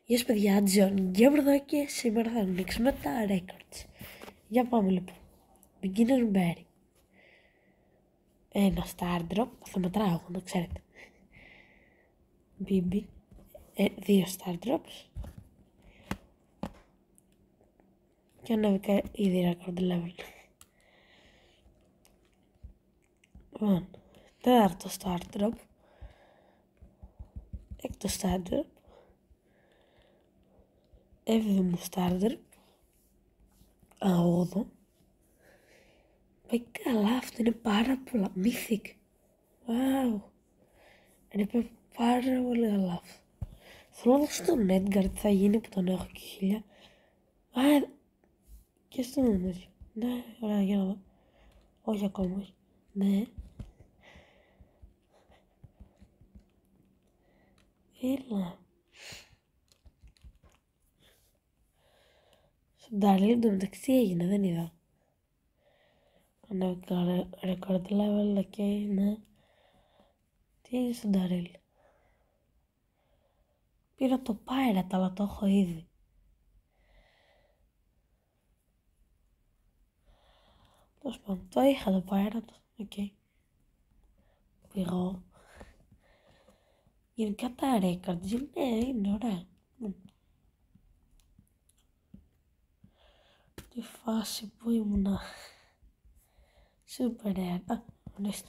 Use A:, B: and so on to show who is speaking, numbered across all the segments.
A: Γεια σας παιδιά, John Gamer εδώ και σήμερα θα ανοίξουμε τα records. Για πάμε λοιπόν. Beginner Berry. Ένα Star Drop, θα μετράω εγώ να ξέρετε. BB. Δύο Star Drops. Και ανέβηκα ήδη record level. Λοιπόν, τέταρτο Star Drop. Έκτο Star Drop. Έβδομο Star Drop. Αόδο. Πάει καλά, αυτό είναι πάρα πολλά. Mythic. Wow. Είναι πάρα πολύ καλά αυτό. Θέλω να δώσω τον Edgar, τι θα γίνει που τον έχω και 1000. Και στον τέτοιο. Ναι, ωραία, για να δω. Όχι ακόμα, όχι. Ναι. Έλα. Στον Daryl εντωμεταξύ τι έγινε, δεν είδα. Ανέβηκα record level, ok, ναι. Τι έγινε στον Daryl? Πήρα το Pirate, αλλά το έχω ήδη. Τέλος πάντων, το είχα το Pirate, ok. Πήγω. Γενικά τα records είναι ωραία. Τη φάση που ήμουνα. Super rare. Ορίστε.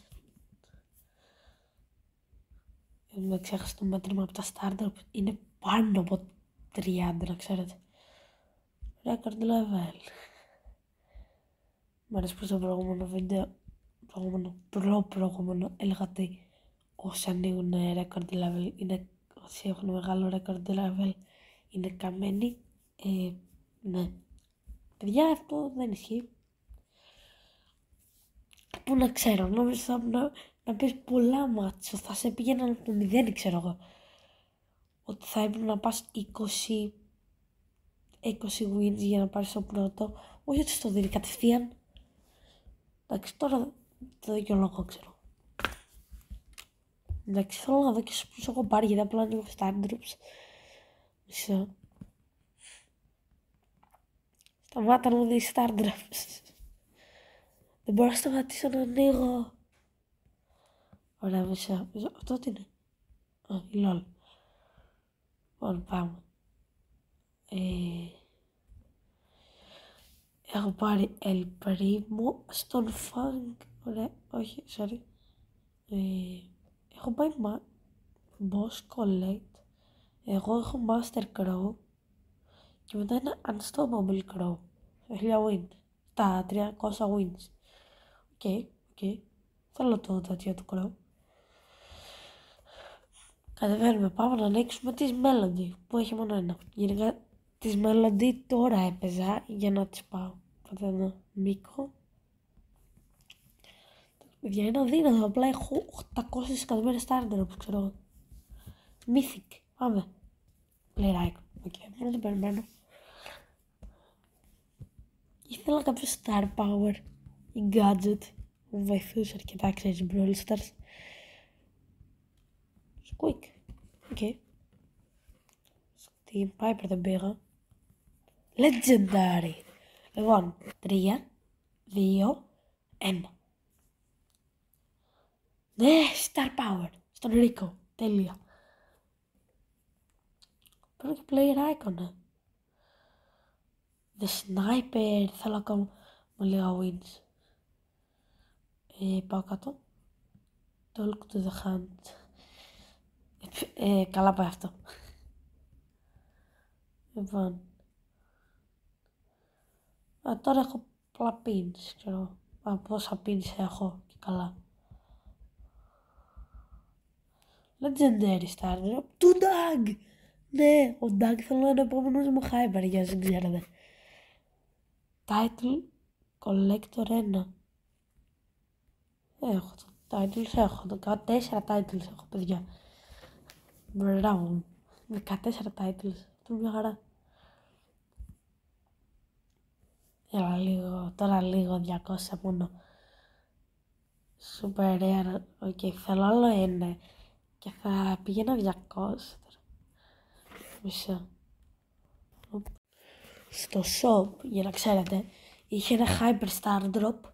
A: Δεν ξέχασα το μέτρημα από τα Stardrop. Είναι πάνω από 30, να ξέρετε. Record level. Μ' αρέσει πως το προηγούμενο βίντεο, προηγούμενο έλεγα ότι όσοι ανοίγουν record level είναι, όσοι έχουν μεγάλο record level είναι καμένοι. Ναι. Παιδιά, αυτό δεν ισχύει. Πού να ξέρω, νόμιζα να πεις πολλά μάτσο, θα σε πήγαιναν από το 0, ξέρω εγώ. Ότι θα έπρεπε να πας 20 wins για να πάρεις το πρώτο. Όχι ότι στο δίνει κατευθείαν. Εντάξει, τώρα το δικαιολογώ, ξέρω. Εντάξει, θέλω να δω και στους έχω πάρει γιατί απλά ανοίγω Star Drops. Μισό. Σταμάτα να μου δεις Star Drops. Δεν μπορώ να σταματήσω να ανοίγω. Ωραία, μισό. Αυτό τι είναι? Η LOL. Λοιπόν, πάμε. Έχω πάρει El Primo στον Fang. Ωραία, όχι, sorry. Έχω πάει Boss Collect. Εγώ έχω Master Crow. Και μετά ένα Unstoppable Crow. 1000 wins. Τα 300 wins. Οκ. Θέλω το τέτοιο του Crow. Κατεβαίνουμε, πάμε να ανοίξουμε τις Melody που έχει μόνο ένα. Γενικά τις Melody τώρα έπαιζα για να τις πάω. Οπότε ένα Μίκο. Παιδιά είναι αδύνατο, απλά έχω 800 εκατομμύρια Star Drops, ξέρω εγώ. Mythic, πάμε. Player Icon, οκ, μόνο το περιμένω. Ήθελα κάποιο Star Power ή Gadget που βοηθούσε αρκετά, ξέρεις, Brawl Stars. Squeak, οκ. Στην Piper δεν πήγα. Legendary. Λοιπόν, 3, 2, 1. Ναι, Star Power. Στον Rico. Τέλεια. Παίρνω και Player Icon. The Sniper. Θέλω ακόμα με λίγα wins. Πάω κάτω. Talk to the hand. Καλά πάει αυτό. Λοιπόν. Τώρα έχω πολλά pins, ξέρω. Πόσα pins έχω και καλά. Legendary Star Drop του Doug! Ναι, ο Doug θέλω να είναι επόμενος μου Hyper, για όσοι ξέρετε. Title Collector 1. Έχω το titles, έχω το 14 titles έχω, παιδιά. Μπράβο μου. 14 titles. Αυτό είναι μια χαρά. Έλα λίγο, τώρα λίγο 200 μόνο. Super rare. Οκ, θέλω άλλο ένα. Και θα πήγαινα 200. Μισό. Στο shop, για να ξέρετε, είχε ένα Hyper Star Drop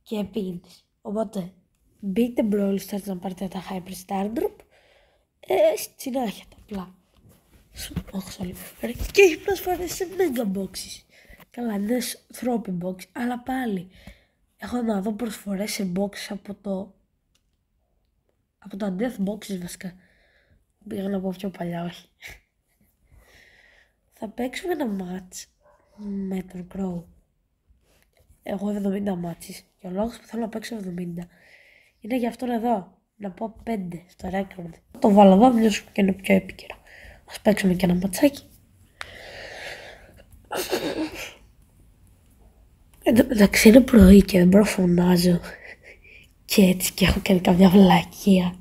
A: και pins. Οπότε μπείτε Brawl Stars να πάρετε τα Hyper Star Drop. Έτσι να έχετε απλά. Και έχει προσφορές σε Mega Boxes. Καλά, είναι Trophy Box, αλλά πάλι έχω να δω προσφορές σε boxes από τα Death Boxes βασικά. Πήγα να πω πιο παλιά, όχι. Θα παίξουμε ένα match με τον Crow. Εγώ 70 μάτσες. Και ο λόγος που θέλω να παίξω 70 είναι για αυτόν εδώ. Να πω 5 στο record. Το βάλω εδώ, μοιάζει και είναι πιο επίκαιρο. Ας παίξουμε και ένα ματσάκι. Εντάξει, είναι πρωί και δεν μπορώ να φωνάζω. Και έτσι και έχω κάνει καμιά βλακεία.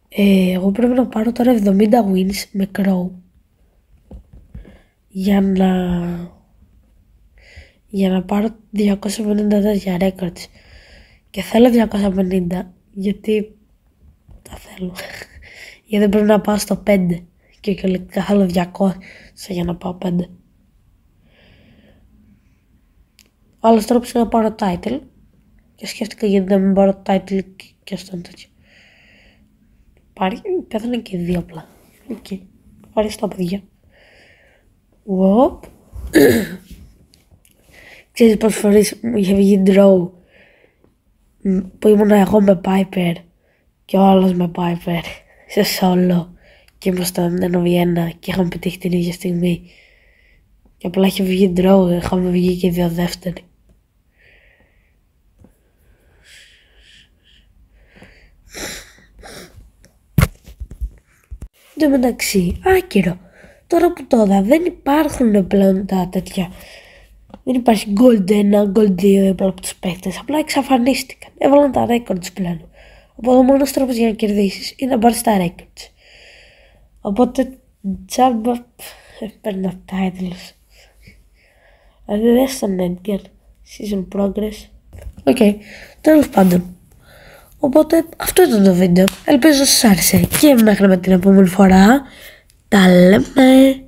A: Εγώ πρέπει να πάρω τώρα 70 wins με Crow για να πάρω 250 για records. Και θέλω 250 γιατί τα θέλω. Γιατί δεν πρέπει να πάω στο 5 και τελικά θέλω 200 για να πάω 5. Ο άλλος τρόπος είναι να πάρω title και σκέφτηκα γιατί να μην πάρω title και στον τέτοιο. Πέθανε και 2 απλά. Ευχαριστώ παιδιά. Ξέρεις πόσες φορές μου είχε βγει draw που ήμουν εγώ με Piper και ο άλλος με Piper σε solo και ήμασταν 1v1 και είχαμε πετύχει την ίδια στιγμή και απλά είχε βγει draw, είχαμε βγει και 2 δεύτεροι. Εν τω μεταξύ, άκυρο. Τώρα που τώρα δεν υπάρχουν πλέον τα τέτοια. Δεν υπάρχει Gold 1, Gold 2 από τους παίκτες. Απλά εξαφανίστηκαν. Έβαλαν τα records πλέον. Οπότε ο μόνος τρόπος για να κερδίσεις είναι να πάρεις τα records. Οπότε τζάμπα παίρνω titles. Δηλαδή δεν στον Edgar. Season progress. Τέλος πάντων. Οπότε αυτό ήταν το βίντεο. Ελπίζω σας άρεσε και μέχρι με την επόμενη φορά. Τα λέμε.